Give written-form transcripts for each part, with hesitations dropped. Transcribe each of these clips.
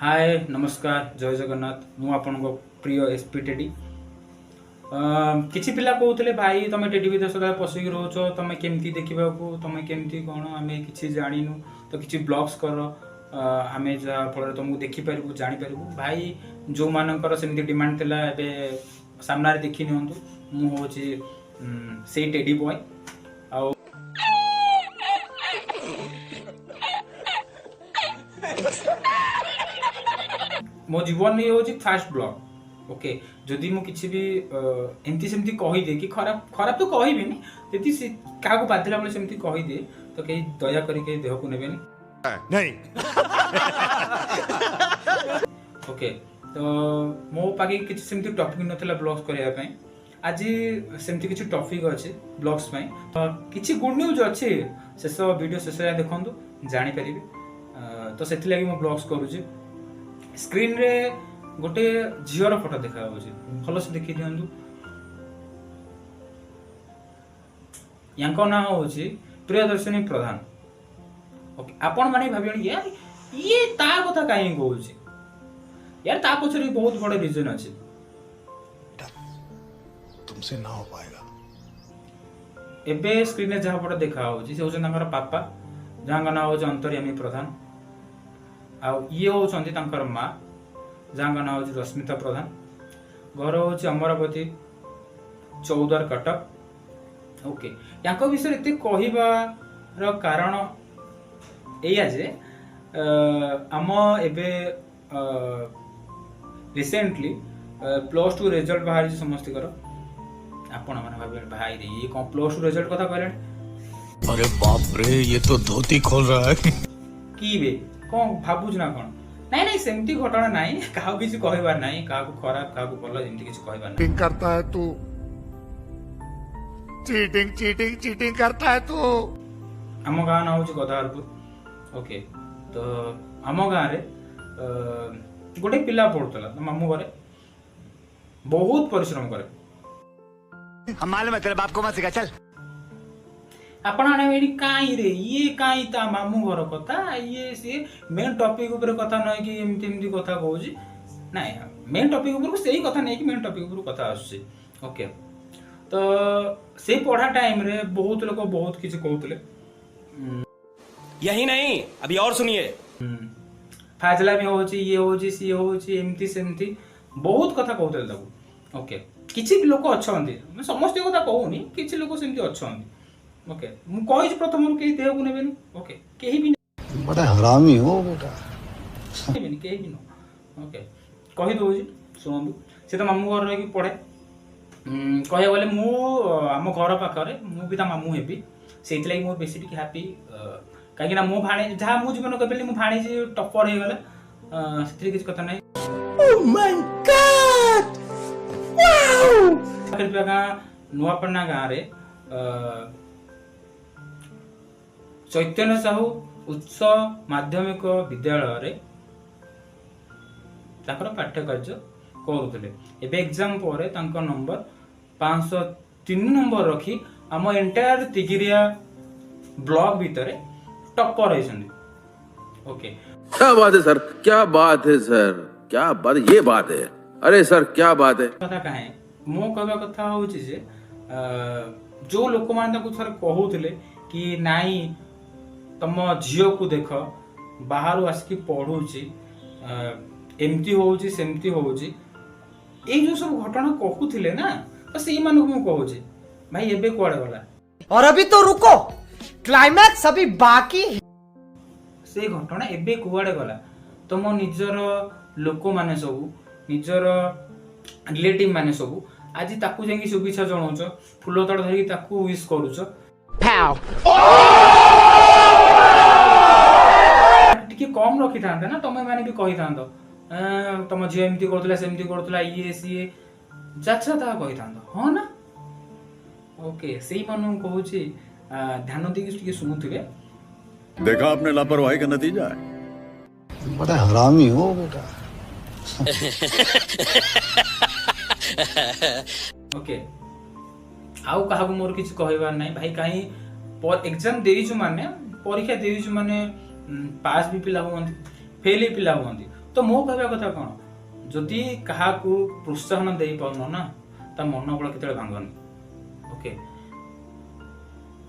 हाय नमस्कार जय जगन्नाथ मु आपन प्रिय एसपी टेडी किछि पिला कहउतले भाई तमे टेडी भितर सदा पसिक रहउछ तमे केमती देखिबा को तमे केमती कोन आमे किछि जानिनु तो किछि ब्लॉग्स कर आमे जा फल तुमको देखि परबु जानि परबु भाई जो मानकर सेमती डिमांड थिला एबे सामना रे देखि नियंतु मु होछि सेई टेडी बॉय आ मो जीवन में होची फास्ट ब्लॉग ओके जदि मु किछि भी एमती सेमती कहि दे कि खराब खराब तो कहि भी नहीं जदि से का को बाधिला बले सेमती कहि दे तो कहीं दया करी के देह को नेबेनी नहीं ओके तो मो पाके किछि सेमती टॉपिक नथला ब्लॉग्स करिया पय आज सेमती किछि टॉपिक अछि ब्लॉग्स पय किछि गुड न्यूज अछि शेष वीडियो शेष देखंतु जानि परिबे तो सेति लागि मो ब्लॉग्स करूची स्क्रीन रे गोटे झीवर फोटो देखा भल से देखी दिंतु या ना हूँ प्रियदर्शनी प्रधान ओके आपण माने भाभी यार ये ता कथा कहीं कहूँ यार ता पछरे बहुत बड़ा रीजन अच्छे तुमसे ना हो पाएगा एबे स्क्रीन रे जहाँ फोटो देखा से होचन तांकर पापा जहाँ ना हूँ अंतर्यामी प्रधान आ ये होचंती तांकर माँ जहाँ ना हूँ रश्मिता प्रधान घर हूँ अमरावती चौदार कटक ओके या विषय एत कहबार कारण या जे आम एबे रिसेंटली +2 रिजल्ट बाहर समस्त आपण मैंने भाई भाई रे ये कौन +2 रिजल्ट कथा कहले अरे बाप रे ये तो धोती खोल रहा है की बे कौन भाबुज ना कौन नहीं नहीं सेमती घटना नहीं काहू किसी कहबार नहीं काहू खराब काहू भल जेमती किसी कहबार नहीं चीटिंग करता है तू चीटिंग चीटिंग चीटिंग करता है तू आम गाँ ना हूँ गदारपुर ओके तो आम गाँ रे गोटे पिला पढ़ुला मामू घरे बहुत परिश्रम करे हम मालूम है तेरे बाप को मत सिखा चल आपण आने काई रे ये काई ता मामू घर कथा ये से मेन टॉपिक ऊपर कथा नै कि एमती एमती कथा कहूजी नाही मेन टॉपिक ऊपर सही कथा नै कि मेन टॉपिक ऊपर कथा आछे ओके तो से पढ़ा टाइम रे बहुत लोग बहुत किछ कहउतले यही नहीं अभी और सुनिए फाजला भी होची ये होची सी होची एमती सेमती बहुत कथा कहउतले ताको ओके किछि भी लोक अछंती मैं समस्त कथा कहूनी किछि लोक सेमती अछंती ओके मु कहि प्रथम के देह को नेबेनी ओके केही भी बड़ा हरामी हो बेटा नेबेनी केही भी न ओके कहि दोजी सुनंदु से तो मामू घर रही पढ़े कहे बोले मु आम घर पाखरे मु भी ता मामू हेबी सेति लागि मो बेसी भी हैप्पी काहे ना मो भाणे जहा मु जीवन कबेली मु भाणे जे टॉपर हे गला सेति किछ कथा नै ओ माय गॉड वाओ कृपया नुआपन्ना गाँ रे चैतन्य साहू उच्च माध्यमिक विद्यालय रे ताकर पाठ्य कार्य करूले एबे एग्जाम पर तांको नंबर 503 नंबर रखी आम एंटायर तिगिरिया ब्लॉक भितरे टॉपर होइछन ओके क्या बात है सर क्या बात है सर क्या बात ये बात है अरे सर क्या बात है कथा काहे मो कहबा कथा होची जे जो लोक मान ताको सर कहउतले कि नाई तम झील को देख बाहर आसिक पढ़ुची एमती होउची सेमती होउची ए जो सब घटना कहूथिले ना तो सेई मानक मु कहूची भाई एबे कोड़े गला और अभी तो रुको क्लाइमैक्स अभी बाकी से घटना एबे कुआडे गला तम निजर लोक माने सब निजर रिलेटिव माने सब आज ताकू जेंगी शुभेच्छा जणाउछ फूल तड़ धरि ताकू विश करूछ टिके कम रखी था ना तमे माने भी कहि थांदो तम झियो एमती करतला सेमती करतला ये सी जाच्छा ता कहि थांदो हो ना ओके सेही मानु कहूची ध्यान देके टिके सुनुथिबे देखा आपने लापरवाही का नतीजा है बड़ा हरामी हो बेटा ओके आउ काहा मोर किछ कहबार नै भाई काई पर एग्जाम देइछु माने परीक्षा देइछु माने पास भी पिला हुअନ୍ତି फेल पिला हुअନ୍ତି तो मो कहवा कथा कौन जदि क्या प्रोत्साहन दे पाउन ना ता मनोबल केते भांगनी ओके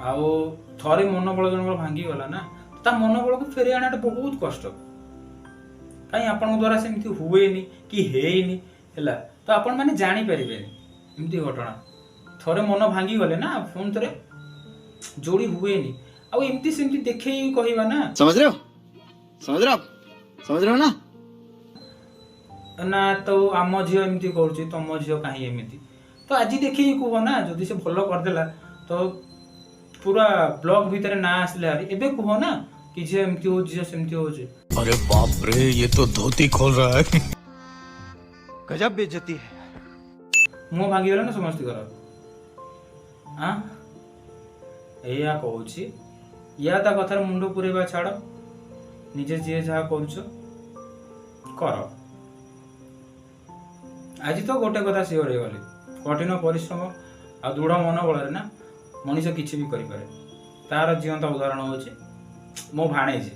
आउ थरे मनोबल जन भांगी गला ना ता मनोबल को फेरे आना बहुत कष्ट कहीं आपण द्वारा सेमती हुएनी कि हेनी हैला तो आपण माने जानी परिबेनी एमती घटना थरे मन भांगी गले ना फोन थरे जोड़ी हुएनी आ एमती सेमती देखे कहवा ना समझ रहे हो ना ना तो आम झील एमती करुच्ची तुम झील कहीं एमती तो आज देखे कह ना जदि से भल करदेला तो पूरा ब्लॉग भितर ना आसले हारी एबे कह ना कि झील एमती हो झील सेमती हो अरे बाप रे ये तो धोती खोल रहा है गजब बेइज्जती है मुह भांगी गला ना समस्त कर हाँ एया कहूची या ता कथार मुंड पुरेबा छाड़ निजे जी जहा करुच कर आज तो गोटे कथा सियोर हो गली कठिन परिश्रम आ दृढ़ मनोबल ना मनीष किसी भी करें तार जीवंत उदाहरण होची मो भाणेजी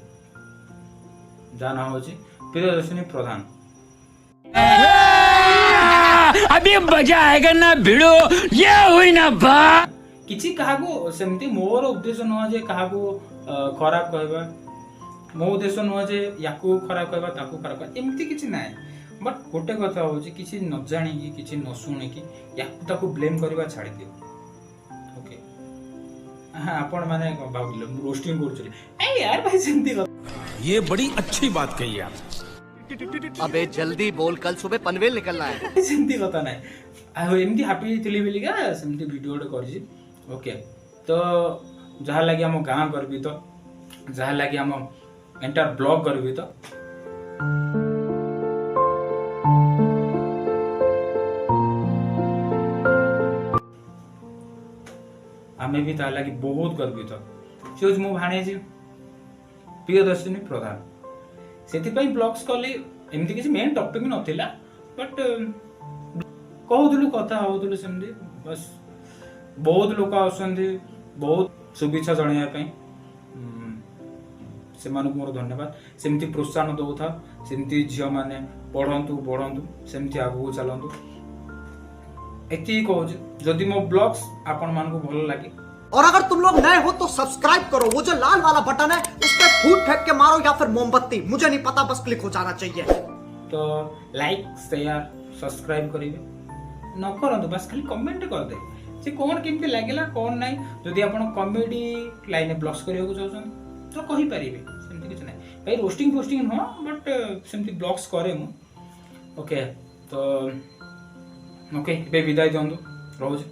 जा ना होची प्रियदर्शिनी प्रधान अभी मजा आएगा ना भिड़ो ये हुई ना बा किसी काहाको सेमती मोर उद्देश्य नुह जे काहाको खराब कहबा मो उद्देश्य नुह जे याकू खराब कहबा ताकू खराब कहबा एमती किछि नाय बट गोटे कथा होची किछि न जानि कि किछि न सुनि कि याकू ताकू ब्लेम करबा छाडी दियो ओके हां आपण माने भाबिले रोस्टिंग करछली ए यार भाई सेमती ये बड़ी अच्छी बात कही आप अबे जल्दी बोल कल सुबह पनवेल निकलना है सेमती कथा नाय आ एमती हैप्पी थिली बेलिका सेमती वीडियो करछि ओके तो जहाँ लगे आम गाँ करबी तो जहाँ लगे आम एंटायर ब्लॉग करबी तो आमे भी ता लगे बहुत गर्वी तो से मो भाणेजी प्रियदर्शिनी प्रधान से ब्लॉग्स कली एमती किसी मेन टॉपिक नथिला बट कहूलु कथा होउलु सेमती बस बहुत लोक आसुंदी बहुत शुभेच्छा जणाइबा से मोर धन्यवाद सेमती प्रोत्साहन दौथा सेमती झील मैंने पढ़ंतु बढ़ंतु सेमती आगू चलतु एति कहूँ जदि मो ब्लॉग्स आपण मानकु भल लागे और अगर तुम लोग नए हो तो सब्सक्राइब करो वो जो लाल वाला बटन है उस पर फूट फेंक के मारो या फिर मोमबत्ती मुझे नहीं पता बस क्लिक हो जाना चाहिए तो लाइक शेयर सब्सक्राइब करेंगे न करंतु बस खाली कमेंट कर दे से कौन केमती लागेला कौन नहीं जदि आपण कॉमेडी लाइन ब्लॉग्स करबा चाहछन तो कहि परिबे सेमती किछ नहीं भाई रोस्टिंग पोस्टिंग हो बट सेमती ब्लॉग्स करे मु ओके तो ओके बे विदाई दंदु रोज